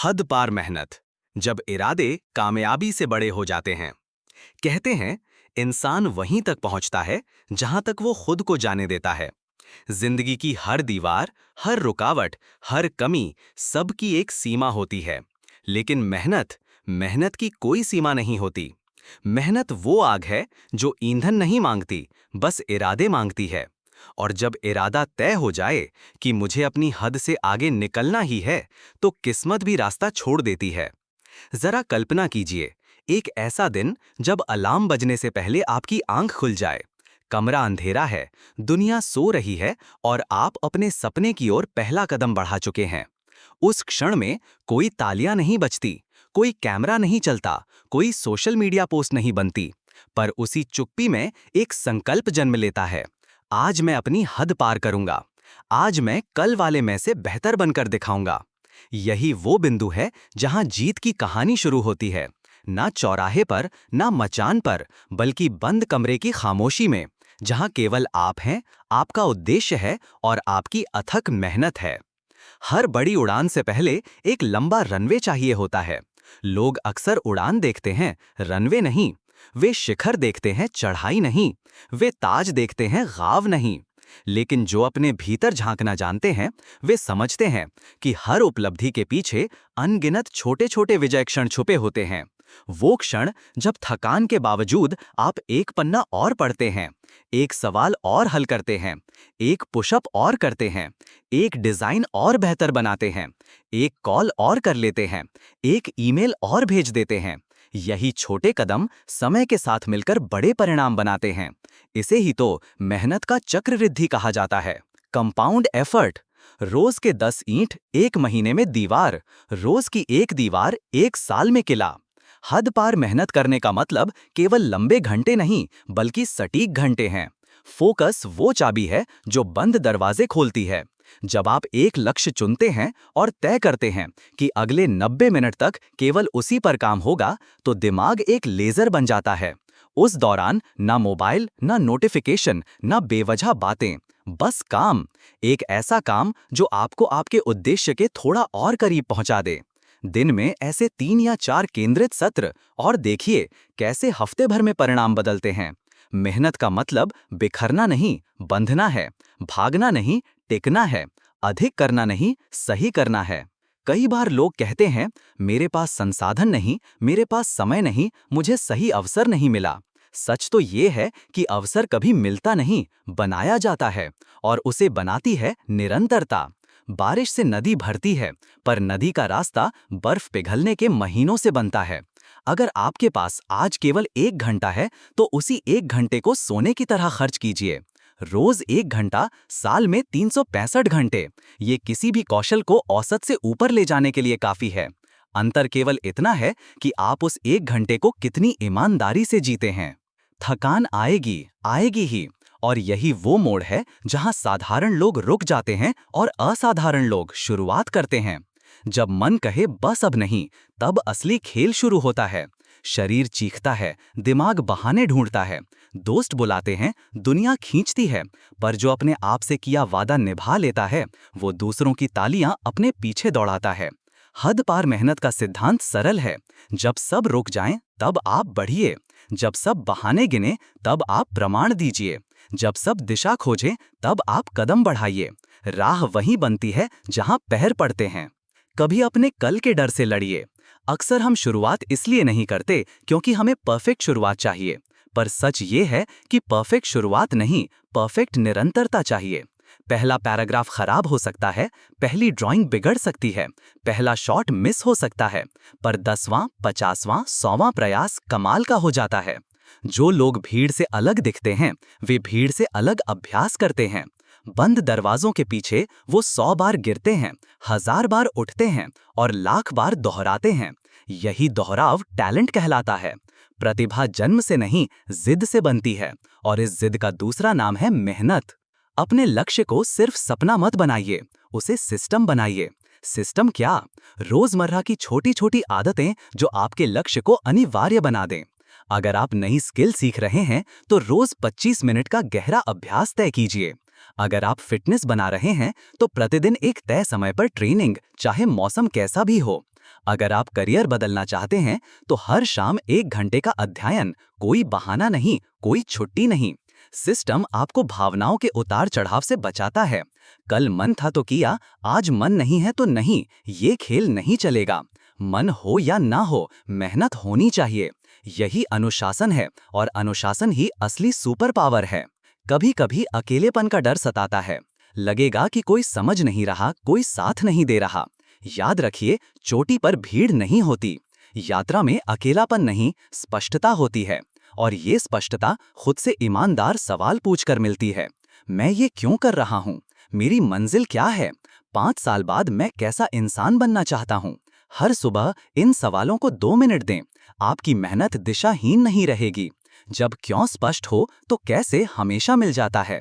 हद पार मेहनत, जब इरादे कामयाबी से बड़े हो जाते हैं। कहते हैं, इंसान वहीं तक पहुंचता है जहां तक वो खुद को जाने देता है। जिंदगी की हर दीवार, हर रुकावट, हर कमी, सबकी एक सीमा होती है। लेकिन मेहनत, मेहनत की कोई सीमा नहीं होती। मेहनत वो आग है जो ईंधन नहीं मांगती, बस इरादे मांगती है। और जब इरादा तय हो जाए कि मुझे अपनी हद से आगे निकलना ही है, तो किस्मत भी रास्ता छोड़ देती है। जरा कल्पना कीजिए, एक ऐसा दिन जब अलार्म बजने से पहले आपकी आंख खुल जाए। कमरा अंधेरा है, दुनिया सो रही है और आप अपने सपने की ओर पहला कदम बढ़ा चुके हैं। उस क्षण में कोई तालियां नहीं बजती, कोई कैमरा नहीं चलता, कोई सोशल मीडिया पोस्ट नहीं बनती। पर उसी चुप्पी में एक संकल्प जन्म लेता है। आज मैं अपनी हद पार करूंगा। आज मैं कल वाले मैं से बेहतर बनकर दिखाऊंगा। यही वो बिंदु है जहां जीत की कहानी शुरू होती है। ना चौराहे पर, ना मचान पर, बल्कि बंद कमरे की खामोशी में, जहां केवल आप हैं, आपका उद्देश्य है और आपकी अथक मेहनत है। हर बड़ी उड़ान से पहले एक लंबा रनवे चाहिए होता है। लोग अक्सर उड़ान देखते हैं, रनवे नहीं। वे शिखर देखते हैं, चढ़ाई नहीं। वे ताज देखते हैं, गाव नहीं। लेकिन जो अपने भीतर झांकना जानते हैं, वे समझते हैं कि हर उपलब्धि के पीछे अनगिनत छोटे-छोटे विजय क्षण छुपे होते हैं। वो क्षण जब थकान के बावजूद आप एक पन्ना और पढ़ते हैं, एक सवाल और हल करते हैं, एक पुशअप और करते हैं, एक डिजाइन और बेहतर बनाते हैं, एक कॉल और कर लेते हैं, एक ईमेल और भेज देते हैं। यही छोटे कदम समय के साथ मिलकर बड़े परिणाम बनाते हैं। इसे ही तो मेहनत का चक्रवृद्धि कहा जाता है। Compound effort. रोज के 10 ईंट एक महीने में दीवार, रोज की एक दीवार एक साल में किला। हद पार मेहनत करने का मतलब केवल लंबे घंटे नहीं, बल्कि सटीक घंटे हैं। फोकस वो चाबी है जो बंद दरवाजे खोलती है। जब आप एक लक्ष्य चुनते हैं और तय करते हैं कि अगले 90 मिनट तक केवल उसी पर काम होगा, तो दिमाग एक लेजर बन जाता है। उस दौरान ना मोबाइल, ना नोटिफिकेशन, ना बेवजह बातें, बस काम। एक ऐसा काम जो आपको आपके उद्देश्य के थोड़ा और करीब पहुंचा दे। दिन में ऐसे 3 या 4 केंद्रित सत्र और देखिए कैसे हफ्ते भर में परिणाम बदलते हैं। मेहनत का मतलब बिखरना नहीं, बंधना है। भागना नहीं, टिकना है। अधिक करना नहीं, सही करना है। कई बार लोग कहते हैं, मेरे पास संसाधन नहीं, मेरे पास समय नहीं, मुझे सही अवसर नहीं मिला। सच तो ये है कि अवसर कभी मिलता नहीं, बनाया जाता है। और उसे बनाती है निरंतरता। बारिश से नदी भरती है, पर नदी का रास्ता बर्फ पिघलने के महीनों से बनता है। अगर आपके पास आज केवल 1 घंटा है, तो उसी 1 घंटे को सोने की तरह खर्च कीजिए। रोज 1 घंटा, साल में 365 घंटे। ये किसी भी कौशल को औसत से ऊपर ले जाने के लिए काफी है। अंतर केवल इतना है कि आप उस 1 घंटे को कितनी ईमानदारी से जीते हैं। थकान आएगी, आएगी ही। और यही वो मोड़ है जहां साधारण लोग रुक जाते हैं और असाधारण लोग शुरुआत करते हैं। जब मन कहे बस अब नहीं, तब असली खेल शुरू होता है। शरीर चीखता है, दिमाग बहाने ढूंढता है, दोस्त बुलाते हैं, दुनिया खींचती है। पर जो अपने आप से किया वादा निभा लेता है, वो दूसरों की तालियां अपने पीछे दौड़ाता है। हद पार मेहनत का सिद्धांत सरल है। जब सब रुक जाएं, तब आप बढ़िए। जब सब बहाने गिने, तब आप प्रमाण दीजिए। जब सब दिशा खोजें, तब आप कदम बढ़ाइए। राह वहीं बनती है जहां पैर पड़ते हैं। कभी अपने कल के डर से लड़िए। अक्सर हम शुरुआत इसलिए नहीं करते क्योंकि हमें परफेक्ट शुरुआत चाहिए। पर सच ये है कि परफेक्ट शुरुआत नहीं, परफेक्ट निरंतरता चाहिए। पहला पैराग्राफ खराब हो सकता है, पहली ड्राइंग बिगड़ सकती है, पहला शॉट मिस हो सकता है, पर 10वां, 50वां, 100वां प्रयास कमाल का हो जाता है। जो लोग भीड़ से अलग दिखते हैं, वे भीड़ से अलग अभ्यास करते हैं। बंद दरवाजों के पीछे वो 100 बार गिरते हैं, 1000 बार उठते हैं और लाख बार दोहराते हैं। यही दोहराव टैलेंट कहलाता है। प्रतिभा जन्म से नहीं, जिद से बनती है। और इस जिद का दूसरा नाम है मेहनत। अपने लक्ष्य को सिर्फ सपना मत बनाइए, उसे सिस्टम बनाइए। सिस्टम क्या? रोजमर्रा की छोटी छोटी आदतें जो आपके लक्ष्य को अनिवार्य बना दें। अगर आप नई स्किल सीख रहे हैं, तो रोज 25 मिनट का गहरा अभ्यास तय कीजिए। अगर आप फिटनेस बना रहे हैं, तो प्रतिदिन एक तय समय पर ट्रेनिंग, चाहे मौसम कैसा भी हो। अगर आप करियर बदलना चाहते हैं तो हर शाम 1 घंटे का अध्ययन, कोई बहाना नहीं, कोई छुट्टी नहीं। सिस्टम आपको भावनाओं के उतार चढ़ाव से बचाता है। कल मन था तो किया, आज मन नहीं है तो नहीं, ये खेल नहीं चलेगा। मन हो या ना हो, मेहनत होनी चाहिए। यही अनुशासन है, और अनुशासन ही असली सुपर पावर है। कभी कभी अकेलेपन का डर सताता है। लगेगा कि कोई समझ नहीं रहा, कोई साथ नहीं दे रहा। याद रखिए, चोटी पर भीड़ नहीं होती। यात्रा में अकेलापन नहीं, स्पष्टता होती है। और ये स्पष्टता खुद से ईमानदार सवाल पूछकर मिलती है। मैं ये क्यों कर रहा हूँ? मेरी मंजिल क्या है? 5 साल बाद मैं कैसा इंसान बनना चाहता हूँ? हर सुबह इन सवालों को 2 मिनट दें। आपकी मेहनत दिशाहीन नहीं रहेगी। जब क्यों स्पष्ट हो तो कैसे हमेशा मिल जाता है।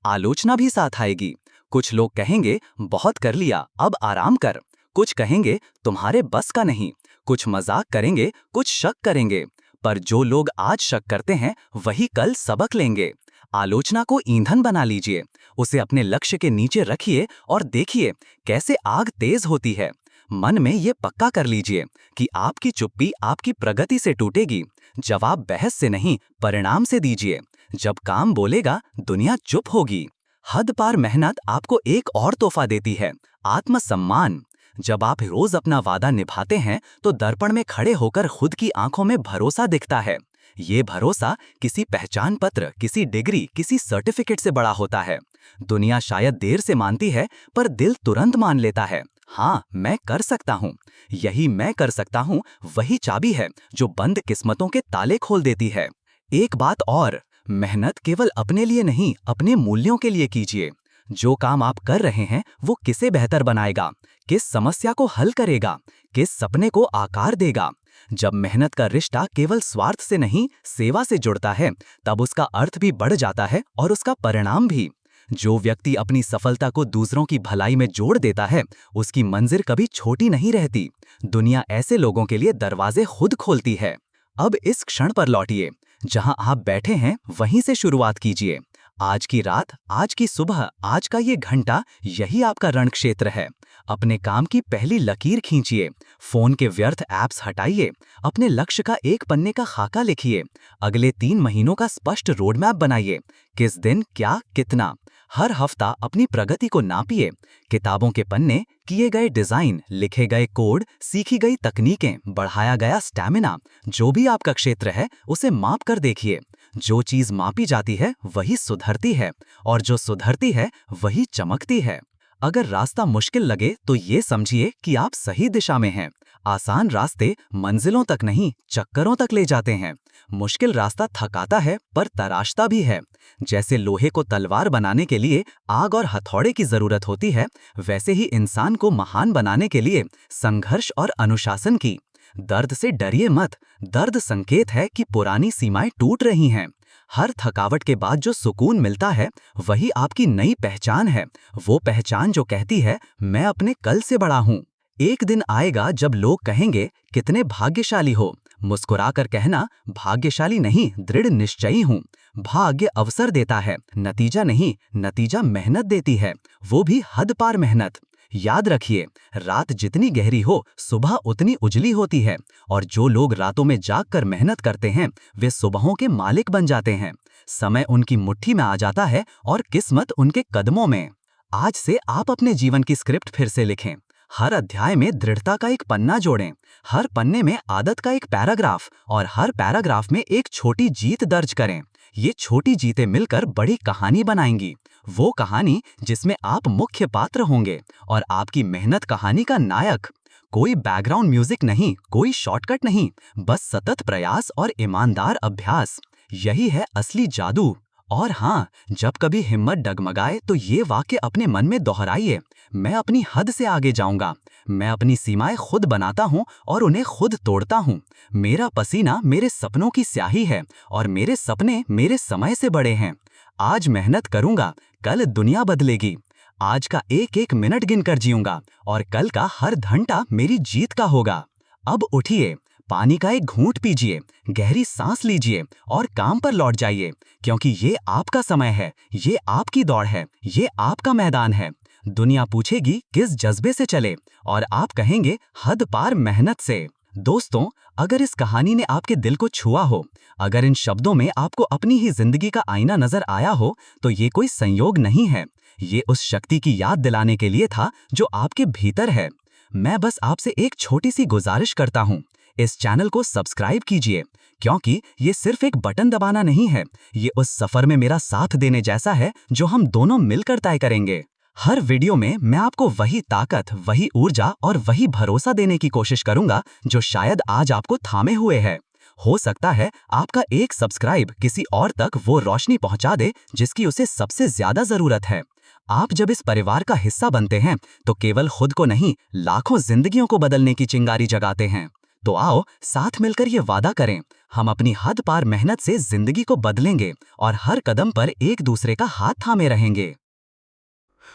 आलोचना भी साथ आएगी। कुछ लोग कहेंगे बहुत कर लिया, अब आराम कर। कुछ कहेंगे तुम्हारे बस का नहीं। कुछ मजाक करेंगे, कुछ शक करेंगे। पर जो लोग आज शक करते हैं वही कल सबक लेंगे। आलोचना को ईंधन बना लीजिए। उसे अपने लक्ष्य के नीचे रखिए और देखिए कैसे आग तेज होती है। मन में ये पक्का कर लीजिए कि आपकी चुप्पी आपकी प्रगति से टूटेगी। जवाब बहस से नहीं, परिणाम से दीजिए। जब काम बोलेगा, दुनिया चुप होगी। हद पार मेहनत आपको एक और तोहफा देती है, आत्मसम्मान। जब आप रोज अपना वादा निभाते हैं तो दर्पण में खड़े होकर खुद की आंखों में भरोसा दिखता है। ये भरोसा किसी पहचान पत्र, किसी डिग्री, किसी सर्टिफिकेट से बड़ा होता है। दुनिया शायद देर से मानती है, पर दिल तुरंत मान लेता है। हाँ, मैं कर सकता हूँ। यही मैं कर सकता हूँ वही चाबी है जो बंद किस्मतों के ताले खोल देती है। एक बात और, मेहनत केवल अपने लिए नहीं, अपने मूल्यों के लिए कीजिए। जो काम आप कर रहे हैं वो किसे बेहतर बनाएगा, किस समस्या को हल करेगा, किस सपने को आकार देगा। जब मेहनत का रिश्ता केवल स्वार्थ से नहीं, सेवा से जुड़ता है, तब उसका अर्थ भी बढ़ जाता है और उसका परिणाम भी। जो व्यक्ति अपनी सफलता को दूसरों की भलाई में जोड़ देता है, उसकी मंजिल कभी छोटी नहीं रहती। दुनिया ऐसे लोगों के लिए दरवाजे खुद खोलती है। अब इस क्षण पर लौटिए। जहां आप बैठे हैं वहीं से शुरुआत कीजिए। आज की रात, आज की सुबह, आज का ये घंटा, यही आपका रण क्षेत्र है। अपने काम की पहली लकीर खींचिए। फोन के व्यर्थ ऐप्स हटाइए। अपने लक्ष्य का एक पन्ने का खाका लिखिए। अगले 3 महीनों का स्पष्ट रोडमैप बनाइए। किस दिन क्या, कितना। हर हफ्ता अपनी प्रगति को नापिए। किताबों के पन्ने, किए गए डिजाइन, लिखे गए कोड, सीखी गई तकनीकें, बढ़ाया गया स्टैमिना, जो भी आपका क्षेत्र है उसे माप कर देखिए। जो चीज मापी जाती है वही सुधरती है, और जो सुधरती है वही चमकती है। अगर रास्ता मुश्किल लगे तो ये समझिए कि आप सही दिशा में हैं। आसान रास्ते मंजिलों तक नहीं, चक्करों तक ले जाते हैं। मुश्किल रास्ता थकाता है पर तराशता भी है। जैसे लोहे को तलवार बनाने के लिए आग और हथौड़े की जरूरत होती है, वैसे ही इंसान को महान बनाने के लिए संघर्ष और अनुशासन की। दर्द से डरिए मत। दर्द संकेत है कि पुरानी सीमाएं टूट रही हैं। हर थकावट के बाद जो सुकून मिलता है वही आपकी नई पहचान है। वो पहचान जो कहती है मैं अपने कल से बड़ा हूँ। एक दिन आएगा जब लोग कहेंगे कितने भाग्यशाली हो। मुस्कुराकर कहना भाग्यशाली नहीं, दृढ़ निश्चयी हूँ। भाग्य अवसर देता है, नतीजा नहीं। नतीजा मेहनत देती है, वो भी हद पार मेहनत। याद रखिए, रात जितनी गहरी हो, सुबह उतनी उजली होती है। और जो लोग रातों में जागकर मेहनत करते हैं वे सुबहों के मालिक बन जाते हैं। समय उनकी मुट्ठी में आ जाता है और किस्मत उनके कदमों में। आज से आप अपने जीवन की स्क्रिप्ट फिर से लिखें। हर अध्याय में दृढ़ता का एक पन्ना जोड़ें। हर पन्ने में आदत का एक पैराग्राफ, और हर पैराग्राफ में एक छोटी जीत दर्ज करें। ये छोटी जीतें मिलकर बड़ी कहानी बनाएंगी। वो कहानी जिसमें आप मुख्य पात्र होंगे और आपकी मेहनत कहानी का नायक। कोई बैकग्राउंड म्यूजिक नहीं, कोई शॉर्टकट नहीं, बस सतत प्रयास और ईमानदार अभ्यास। यही है असली जादू। और हाँ, जब कभी हिम्मत डगमगाए तो ये वाक्य अपने मन में दोहराइए। मैं अपनी हद से आगे जाऊंगा। मैं अपनी सीमाएं खुद बनाता हूँ और उन्हें खुद तोड़ता हूँ। मेरा पसीना मेरे सपनों की स्याही है और मेरे सपने मेरे समय से बड़े हैं। आज मेहनत करूंगा, कल दुनिया बदलेगी। आज का एक एक मिनट गिनकर जीऊंगा और कल का हर घंटा मेरी जीत का होगा। अब उठिए, पानी का एक घूंट पीजिए, गहरी सांस लीजिए और काम पर लौट जाइए, क्योंकि ये आपका समय है, ये आपकी दौड़ है, ये आपका मैदान है। दुनिया पूछेगी किस जज्बे से चले, और आप कहेंगे हद पार मेहनत से। दोस्तों, अगर इस कहानी ने आपके दिल को छुआ हो, अगर इन शब्दों में आपको अपनी ही जिंदगी का आईना नजर आया हो, तो ये कोई संयोग नहीं है, ये उस शक्ति की याद दिलाने के लिए था जो आपके भीतर है। मैं बस आपसे एक छोटी सी गुजारिश करता हूँ, इस चैनल को सब्सक्राइब कीजिए, क्योंकि ये सिर्फ एक बटन दबाना नहीं है, ये उस सफर में मेरा साथ देने जैसा है जो हम दोनों मिलकर तय करेंगे। हर वीडियो में मैं आपको वही ताकत, वही ऊर्जा और वही भरोसा देने की कोशिश करूंगा जो शायद आज आपको थामे हुए है। हो सकता है आपका एक सब्सक्राइब किसी और तक वो रोशनी पहुंचा दे जिसकी उसे सबसे ज्यादा जरूरत है। आप जब इस परिवार का हिस्सा बनते हैं तो केवल खुद को नहीं, लाखों जिंदगियों को बदलने की चिंगारी जगाते हैं। तो आओ साथ मिलकर ये वादा करें, हम अपनी हद पार मेहनत से जिंदगी को बदलेंगे और हर कदम पर एक दूसरे का हाथ थामे रहेंगे।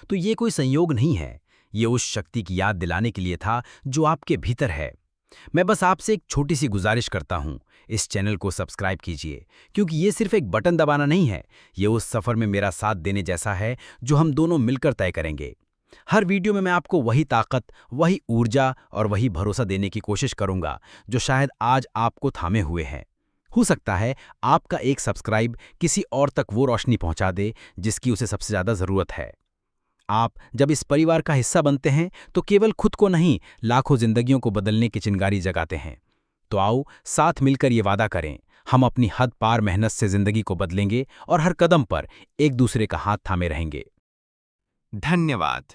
तो ये कोई संयोग नहीं है, ये उस शक्ति की याद दिलाने के लिए था जो आपके भीतर है। मैं बस आपसे एक छोटी सी गुजारिश करता हूँ, इस चैनल को सब्सक्राइब कीजिए, क्योंकि ये सिर्फ एक बटन दबाना नहीं है, ये उस सफ़र में मेरा साथ देने जैसा है जो हम दोनों मिलकर तय करेंगे। हर वीडियो में मैं आपको वही ताकत, वही ऊर्जा और वही भरोसा देने की कोशिश करूंगा जो शायद आज आपको थामे हुए हैं। हो सकता है आपका एक सब्सक्राइब किसी और तक वो रोशनी पहुंचा दे जिसकी उसे सबसे ज़्यादा ज़रूरत है। आप जब इस परिवार का हिस्सा बनते हैं तो केवल खुद को नहीं, लाखों जिंदगियों को बदलने की चिंगारी जगाते हैं। तो आओ साथ मिलकर ये वादा करें, हम अपनी हद पार मेहनत से जिंदगी को बदलेंगे और हर कदम पर एक दूसरे का हाथ थामे रहेंगे। धन्यवाद।